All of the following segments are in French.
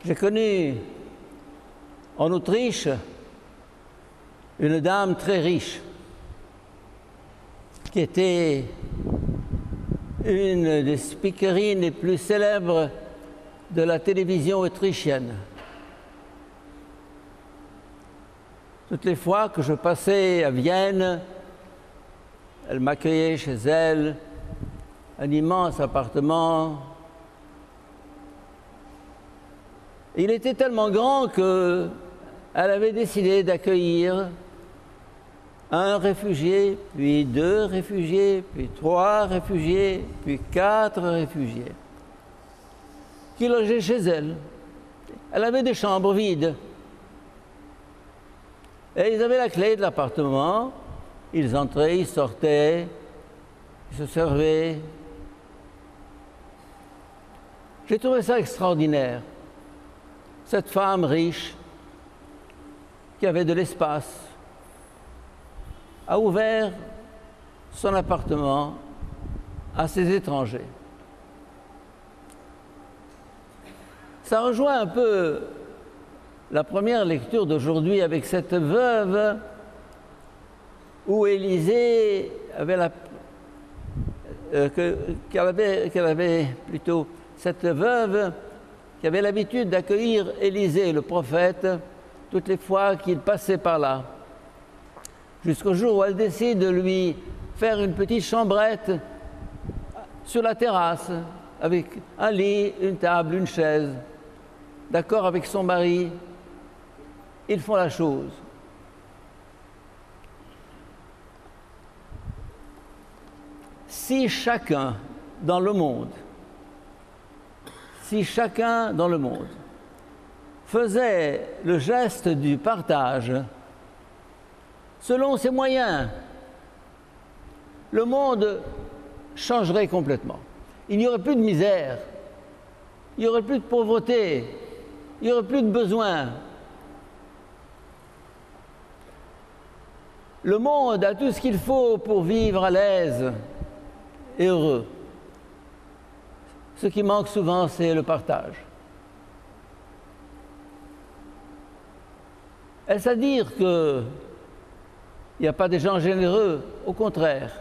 J'ai connu en Autriche une dame très riche qui était une des speakerines les plus célèbres de la télévision autrichienne. Toutes les fois que je passais à Vienne, elle m'accueillait chez elle, un immense appartement. Il était tellement grand qu'elle avait décidé d'accueillir un réfugié, puis 2 réfugiés, puis 3 réfugiés, puis 4 réfugiés, qui logeaient chez elle. Elle avait des chambres vides. Et ils avaient la clé de l'appartement. Ils entraient, ils sortaient, ils se servaient. J'ai trouvé ça extraordinaire. Cette femme riche, qui avait de l'espace, a ouvert son appartement à ces étrangers. Ça rejoint un peu la première lecture d'aujourd'hui avec cette veuve où Élisée avait cette veuve qui avait l'habitude d'accueillir Élisée, le prophète, toutes les fois qu'il passait par là. Jusqu'au jour où elle décide de lui faire une petite chambrette sur la terrasse, avec un lit, une table, une chaise. D'accord avec son mari, ils font la chose. Si chacun dans le monde faisait le geste du partage selon ses moyens, le monde changerait complètement. Il n'y aurait plus de misère, il n'y aurait plus de pauvreté, il n'y aurait plus de besoin. Le monde a tout ce qu'il faut pour vivre à l'aise et heureux. Ce qui manque souvent, c'est le partage. Est-ce à dire qu'il n'y a pas des gens généreux? Au contraire.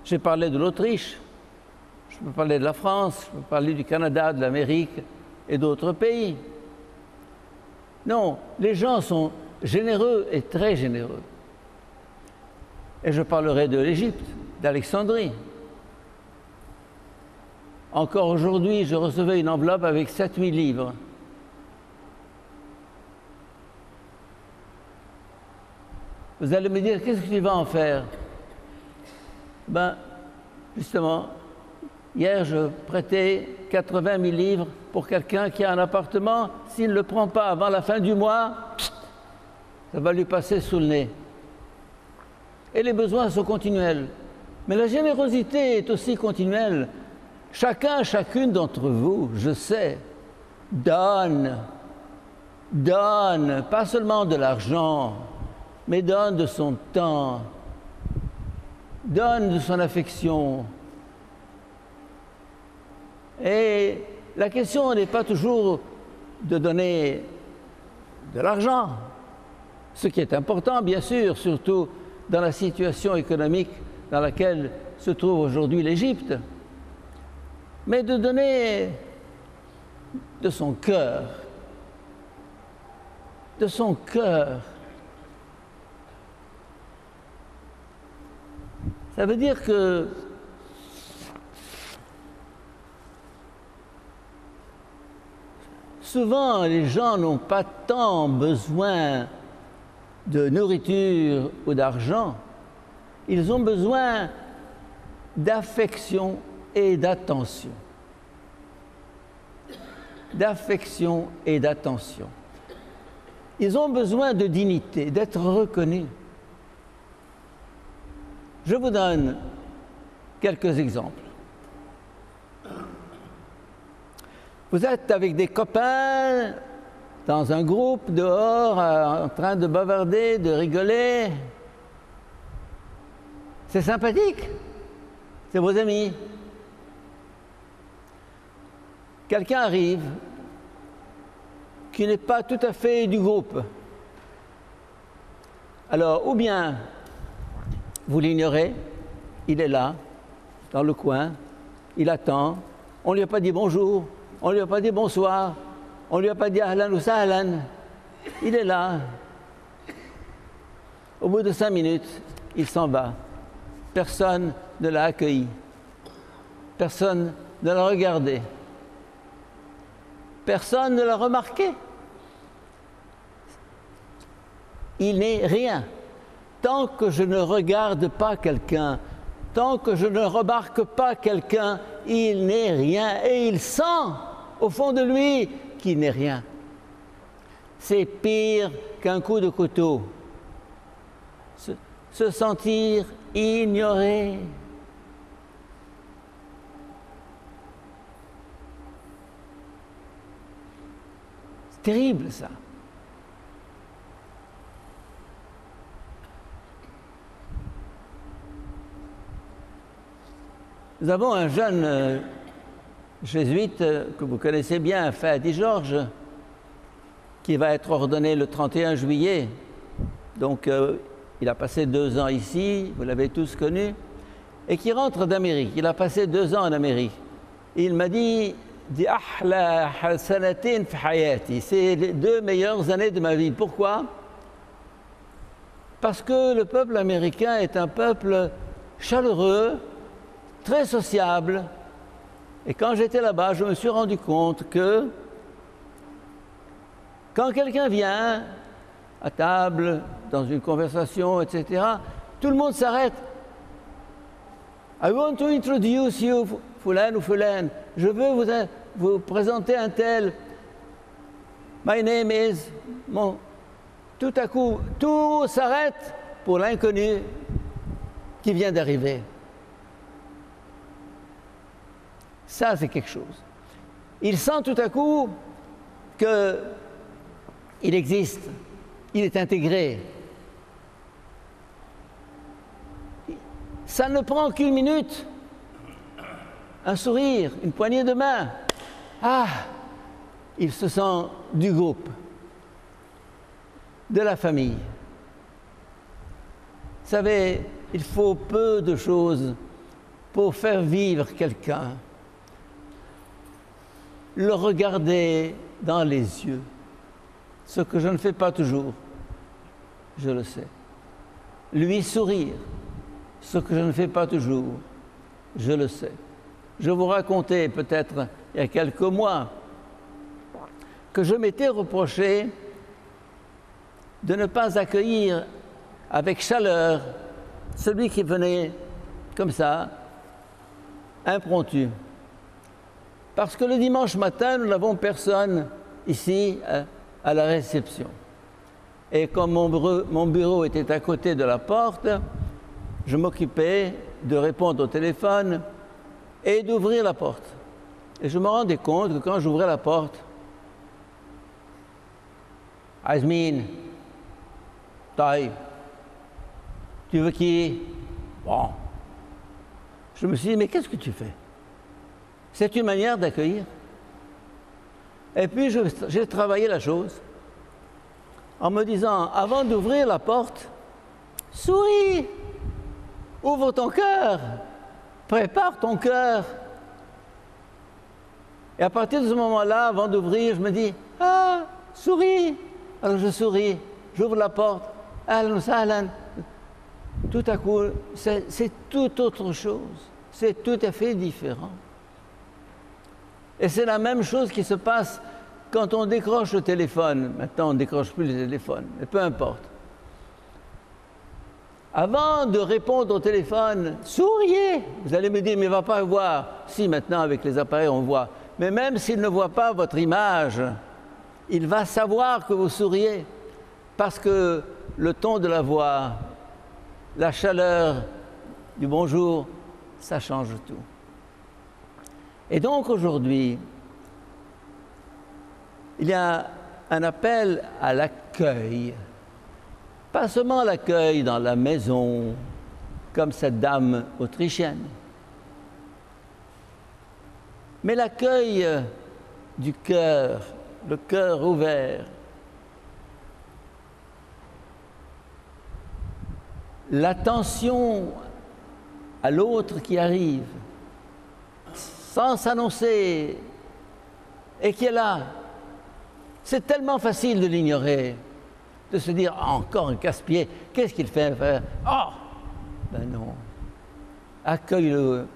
J'ai parlé de l'Autriche, je peux parler de la France, je peux parler du Canada, de l'Amérique et d'autres pays. Non, les gens sont généreux et très généreux. Et je parlerai de l'Égypte, d'Alexandrie. Encore aujourd'hui, je recevais une enveloppe avec 7000 livres. Vous allez me dire, qu'est-ce que tu vas en faire? Ben, justement, hier, je prêtais 80 000 livres pour quelqu'un qui a un appartement. S'il ne le prend pas avant la fin du mois, ça va lui passer sous le nez. Et les besoins sont continuels. Mais la générosité est aussi continuelle. Chacune d'entre vous, je sais, donne, pas seulement de l'argent, mais donne de son temps, donne de son affection. Et la question n'est pas toujours de donner de l'argent, ce qui est important, bien sûr, surtout dans la situation économique dans laquelle se trouve aujourd'hui l'Égypte, mais de donner de son cœur, de son cœur. Ça veut dire que souvent les gens n'ont pas tant besoin de nourriture ou d'argent, ils ont besoin d'affection et d'attention. D'affection et d'attention. Ils ont besoin de dignité, d'être reconnus. Je vous donne quelques exemples. Vous êtes avec des copains dans un groupe dehors en train de bavarder, de rigoler. C'est sympathique. C'est vos amis. Quelqu'un arrive qui n'est pas tout à fait du groupe. Alors, ou bien vous l'ignorez, il est là, dans le coin, il attend, on ne lui a pas dit bonjour, on ne lui a pas dit bonsoir, on ne lui a pas dit ahlan ou sahlan, il est là. Au bout de 5 minutes, il s'en va. Personne ne l'a accueilli, personne ne l'a regardé, personne ne l'a remarqué. Il n'est rien. Tant que je ne regarde pas quelqu'un, tant que je ne remarque pas quelqu'un, il n'est rien. Et il sent au fond de lui qu'il n'est rien. C'est pire qu'un coup de couteau. Se sentir ignoré. C'est terrible, ça. Nous avons un jeune jésuite que vous connaissez bien, Fadi Georges, qui va être ordonné le 31 juillet. Donc, il a passé 2 ans ici, vous l'avez tous connu, et qui rentre d'Amérique. Il a passé 2 ans en Amérique. Il m'a dit c'est les 2 meilleures années de ma vie. Pourquoi? Parce que le peuple américain est un peuple chaleureux, très sociable. Et quand j'étais là-bas, je me suis rendu compte que quand quelqu'un vient à table, dans une conversation, etc., tout le monde s'arrête. I want to introduce you, Fulan ou Fulan. Je veux vous présenter un tel. My name is... Bon. Tout à coup, tout s'arrête pour l'inconnu qui vient d'arriver. Ça, c'est quelque chose. Il sent tout à coup qu'il existe, il est intégré. Ça ne prend qu'1 minute, un sourire, une poignée de main. Ah, il se sent du groupe, de la famille. Vous savez, il faut peu de choses pour faire vivre quelqu'un. Le regarder dans les yeux, ce que je ne fais pas toujours, je le sais. Lui sourire, ce que je ne fais pas toujours, je le sais. Je vous racontais peut-être il y a quelques mois que je m'étais reproché de ne pas accueillir avec chaleur celui qui venait comme ça, impromptu. Parce que le dimanche matin, nous n'avons personne ici à la réception. Et comme mon bureau était à côté de la porte, je m'occupais de répondre au téléphone et d'ouvrir la porte. Et je me rendais compte que quand j'ouvrais la porte, Azmin, Taï, tu veux qui? Bon. Je me suis dit, mais qu'est-ce que tu fais? C'est une manière d'accueillir. Et puis j'ai travaillé la chose en me disant, avant d'ouvrir la porte, souris, ouvre ton cœur, prépare ton cœur. Et à partir de ce moment-là, avant d'ouvrir, je me dis, ah, souris. Alors je souris, j'ouvre la porte, ahlan sahlan. Tout à coup, c'est tout autre chose, c'est tout à fait différent. Et c'est la même chose qui se passe quand on décroche le téléphone. Maintenant, on ne décroche plus le téléphone, mais peu importe. Avant de répondre au téléphone, souriez. Vous allez me dire, mais il ne va pas voir. Si, maintenant, avec les appareils, on voit. Mais même s'il ne voit pas votre image, il va savoir que vous souriez. Parce que le ton de la voix, la chaleur du bonjour, ça change tout. Et donc aujourd'hui, il y a un appel à l'accueil. Pas seulement l'accueil dans la maison, comme cette dame autrichienne, mais l'accueil du cœur le cœur ouvert. L'attention à l'autre qui arrive, sans s'annoncer, et qui est là. C'est tellement facile de l'ignorer, de se dire ah, encore un casse-pied, qu'est-ce qu'il fait faire? Oh! Ben non. Accueille-le.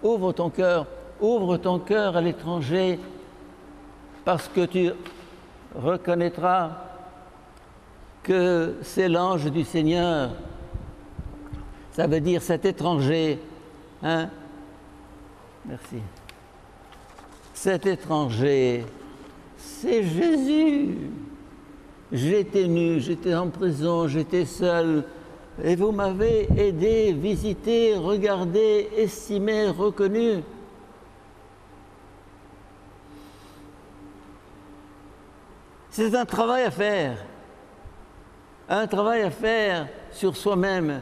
Ouvre ton cœur à l'étranger, parce que tu reconnaîtras que c'est l'ange du Seigneur. Ça veut dire cet étranger, hein? Merci. Cet étranger, c'est Jésus. J'étais nu, j'étais en prison, j'étais seul, et vous m'avez aidé, visité, regardé, estimé, reconnu. C'est un travail à faire sur soi-même.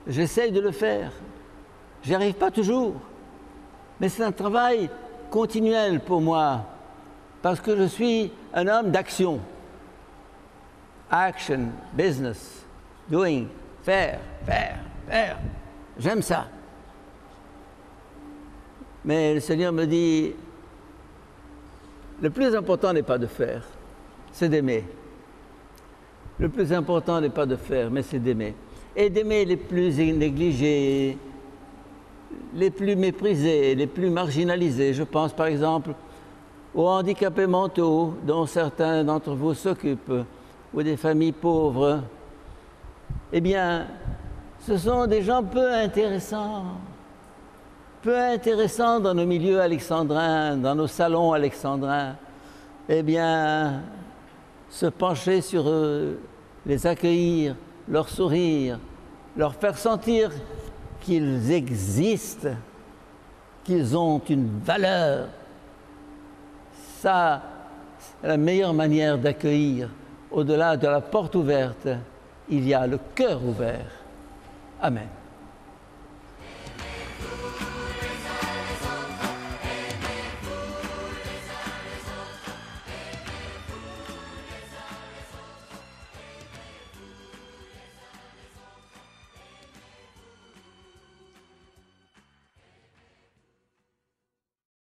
J'essaye de le faire. J'y arrive pas toujours, mais c'est un travail continuel pour moi, parce que je suis un homme d'action. Action, business, doing, faire. J'aime ça. Mais le Seigneur me dit, le plus important n'est pas de faire, c'est d'aimer. Le plus important n'est pas de faire, mais c'est d'aimer. Et d'aimer les plus négligés, les plus méprisés, les plus marginalisés. Je pense par exemple aux handicapés mentaux dont certains d'entre vous s'occupent, ou des familles pauvres. Eh bien, ce sont des gens peu intéressants dans nos milieux alexandrins, dans nos salons alexandrins. Eh bien, se pencher sur eux, les accueillir, leur sourire, leur faire sentir qu'ils existent, qu'ils ont une valeur. Ça, c'est la meilleure manière d'accueillir. Au-delà de la porte ouverte, il y a le cœur ouvert. Amen.